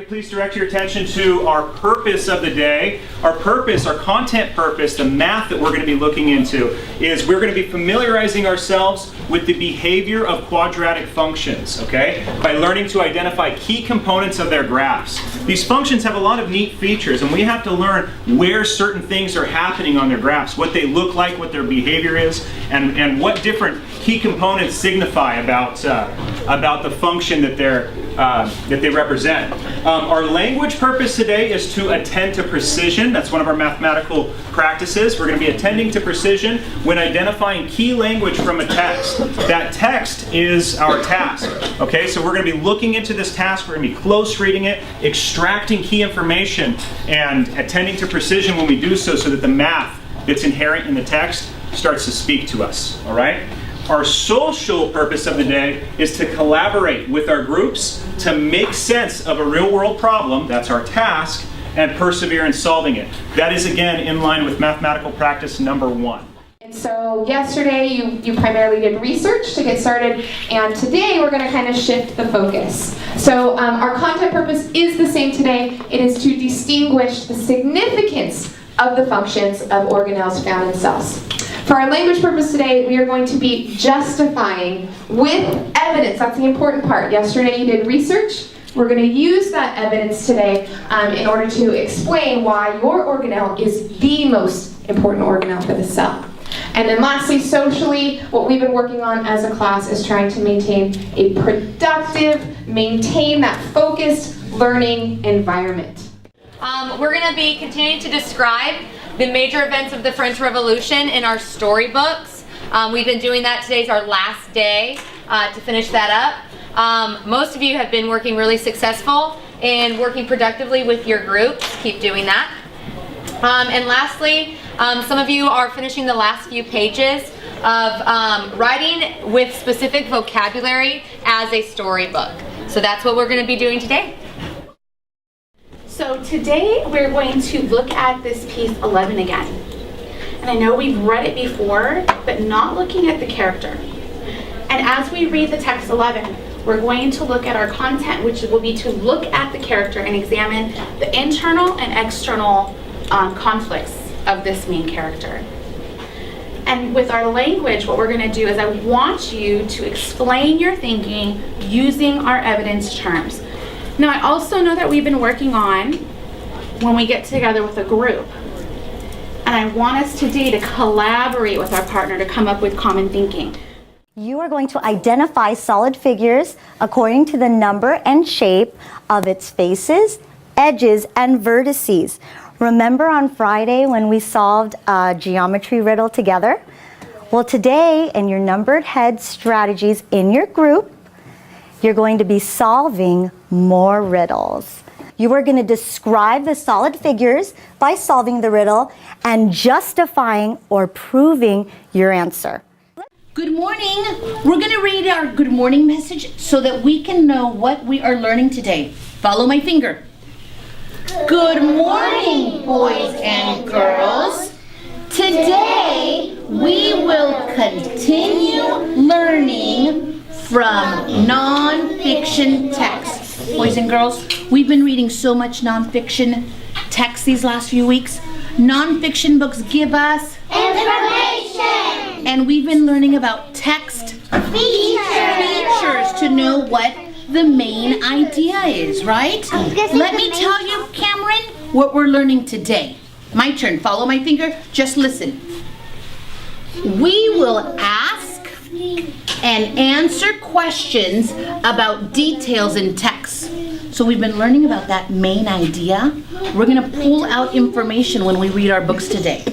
Please direct your attention to our purpose of the day. Our purpose, our content purpose, the math that we're going to be looking into is we're going to be familiarizing ourselves with the behavior of quadratic functions, okay? By learning to identify key components of their graphs. These functions have a lot of neat features, and we have to learn where certain things are happening on their graphs, what they look like, what their behavior is, and what different key components signify about the function that they represent. Our language purpose today is to attend to precision. That's one of our mathematical practices. We're going to be attending to precision when identifying key language from a text. That text is our task. Okay, so we're going to be looking into this task. We're going to be close reading it, extracting key information, and attending to precision when we do so that the math that's inherent in the text starts to speak to us. All right? Our social purpose of the day is to collaborate with our groups to make sense of a real-world problem, that's our task, and persevere in solving it. That is, again, in line with mathematical practice number 1. And so yesterday you primarily did research to get started, and today we're going to kind of shift the focus. So our content purpose is the same today. It is to distinguish the significance of the functions of organelles found in cells. For our language purpose today, we are going to be justifying with evidence. That's the important part. Yesterday you did research. We're going to use that evidence today in order to explain why your organelle is the most important organelle for the cell. And then lastly, socially, what we've been working on as a class is trying to maintain a productive, maintain that focused learning environment. We're going to be continuing to describe the major events of the French Revolution in our storybooks. We've been doing that. Today's our last day to finish that up. Most of you have been working really successful and working productively with your groups. Keep doing that. And lastly, some of you are finishing the last few pages of writing with specific vocabulary as a storybook. So that's what we're going to be doing today. So today we're going to look at this piece 11 again. And I know we've read it before, but not looking at the character. And as we read the text 11, we're going to look at our content, which will be to look at the character and examine the internal and external conflicts of this main character. And with our language, what we're going to do is I want you to explain your thinking using our evidence terms. Now, I also know that we've been working on when we get together with a group. And I want us today to collaborate with our partner to come up with common thinking. You are going to identify solid figures according to the number and shape of its faces, edges, and vertices. Remember on Friday when we solved a geometry riddle together? Well, today in your numbered head strategies in your group, you're going to be solving more riddles. You are going to describe the solid figures by solving the riddle and justifying or proving your answer. Good morning. We're going to read our good morning message so that we can know what we are learning today. Follow my finger. Good morning, boys and girls. Today we will continue learning from non-fiction texts. Boys and girls, we've been reading so much non-fiction text these last few weeks. Non-fiction books give us information. And we've been learning about text features to know what the main idea is, right? Let me tell you, Cameron, what we're learning today. My turn. Follow my finger. Just listen. We will ask and answer questions about details in text. So we've been learning about that main idea. We're going to pull out information when we read our books today.